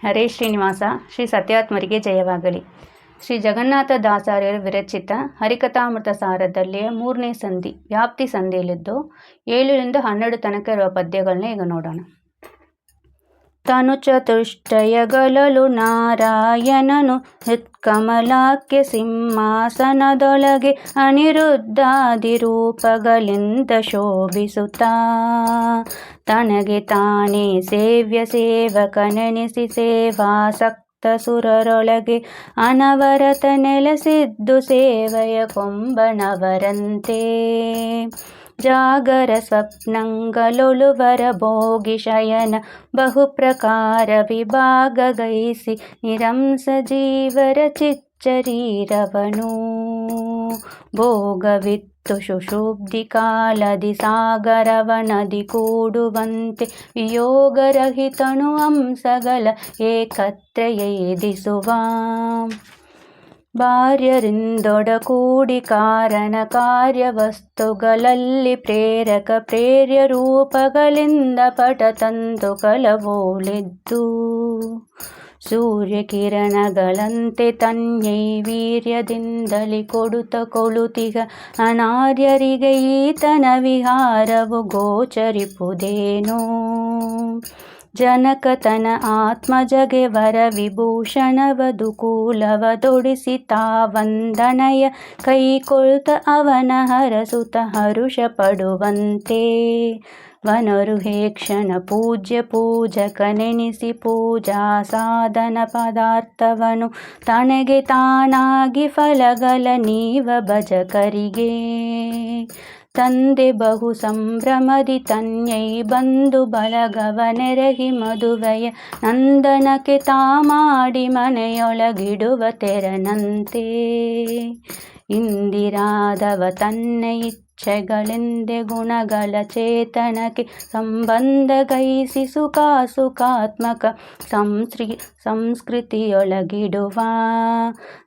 ಹರೇ ಶ್ರೀನಿವಾಸ. ಶ್ರೀ ಸತ್ಯಾತ್ಮರಿಗೆ ಜಯವಾಗಲಿ. ಶ್ರೀ ಜಗನ್ನಾಥದಾಸಾರ್ಯರು ವಿರಚಿತ ಹರಿಕಥಾಮೃತ ಸಾರದಲ್ಲಿಯ 3ನೇ ಸಂಧಿ ವ್ಯಾಪ್ತಿ ಸಂಧಿಯಲ್ಲಿದ್ದು 7ರಿಂದ 12 ತನಕ ಇರುವ ಪದ್ಯಗಳನ್ನ ಈಗ ನೋಡೋಣ. ತನು ಚತುಷ್ಟಯಗಳಲು ನಾರಾಯಣನು ಹೃತ್ಕಮಲಾಖ್ಯ ಸಿಂಹಾಸನದೊಳಗೆ ಅನಿರುದ್ಧಾದಿ ರೂಪಗಳಿಂದ ಶೋಭಿಸುತ್ತಾ ತನಗೆ ತಾನೇ ಸೇವ್ಯ ಸೇವಕನೆನಿಸಿ ಸೇವಾಸಕ್ತ ಸುರರೊಳಗೆ ಅನವರತ ನೆಲೆಸಿದ್ದು ಸೇವೆಯ ಕೊಂಬನವರಂತೆ ಜಾಗರ ಸ್ವಪ್ನಂಗಳೊಳುವರ ಭೋಗಿ ಶಯನ ಬಹುಪ್ರಕಾರ ವಿಭಾಗಗೈಸಿ ನಿರಂಸ ಜೀವರ ಚಿಚ್ಚರೀರವನು ಭೋಗವಿತ್ತು ಶುಶುಬ್ಧಿ ಕಾಲದಿ ಸಾಗರವನದಿ ಕೂಡುವಂತೆ ವಿಯೋಗರಹಿತನು ಹಂಸಗಳ ಏಕತ್ರ ಏದಿಸುವ ಭಾರ್ಯರಿಂದೊಡಗೂಡಿ ಕಾರಣ ಕಾರ್ಯವಸ್ತುಗಳಲ್ಲಿ ಪ್ರೇರಕ ಪ್ರೇರ್ಯ ರೂಪಗಳಿಂದ ಪಟತಂತುಗಳವೋಳಿದ್ದು ಸೂರ್ಯಕಿರಣಗಳಂತೆ ತನ್ಯೈವೀರ್ಯದಿಂದಲಿ ಕೊಳುತಿಗ ಅನಾರ್ಯರಿಗೆ ಈತನ ವಿಹಾರವು ಗೋಚರಿಪುದೇನೋ ಜನಕ ತನ ಆತ್ಮಜಗೆ ವರ ವಿಭೂಷಣವದುಕೂಲವದೊಡಿಸಿ ತಾವಂದನಯ ಕೈಕೊಳ್ತ ಅವನ ಹರಸುತ ಹರುಷ ಪಡುವಂತೆ ವನರು ಹೇಕ್ಷಣ ಪೂಜ್ಯ ಪೂಜಕನೆನಿಸಿ ಪೂಜಾ ಸಾಧನ ಪದಾರ್ಥವನು ತನಗೆ ತಾನಾಗಿ ಫಲಗಳ ನೀವ ಭಜಕರಿಗೆ ತಂದೆ ಬಹು ಸಂಭ್ರಮದಿ ತನ್ಯೈ ಬಂಧು ಬಳಗವನೆರಹಿ ಮದುವೆಯ ನಂದನಕ್ಕೆ ತಾ ಮಾಡಿ ಮನೆಯೊಳಗಿಡುವ ತೆರನಂತೆ ಇಂದಿರಾದವ ತನ್ನ ಇಚ್ಛೆಗಳೆಂದೆ ಗುಣಗಳ ಚೇತನಕ್ಕೆ ಸಂಬಂಧ ಗೈಸಿ ಸುಖಾತ್ಮಕ ಸಂಸ್ಕೃತಿಯೊಳಗಿಡುವ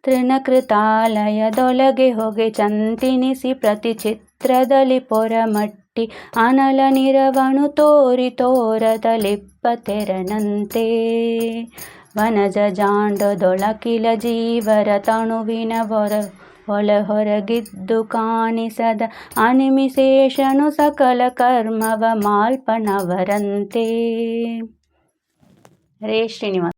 ತೃಣಕೃತಾಲಯದೊಳಗೆ ಹೊಗೆ ಚಂತಿನಿಸಿ ಪ್ರತಿ ಚಿತ್ರದಲ್ಲಿ ಪೊರಮಟ್ಟಿ ಅನಲ ನಿರವನು ತೋರದಲಿಪ್ಪ ತೆರನಂತೆ ವನಜ ಜಾಂಡದೊಳಕಿಲ ಜೀವರ ತಣುವಿನ ಒಳ ಹೊರಗಿದ್ದು ಕಾಣಿಸದ ಅನಿಮಿಶೇಷನು ಸಕಲ ಕರ್ಮವ ಮಾಲ್ಪನವರಂತೆ. ಹರೇ ಶ್ರೀನಿವಾಸ.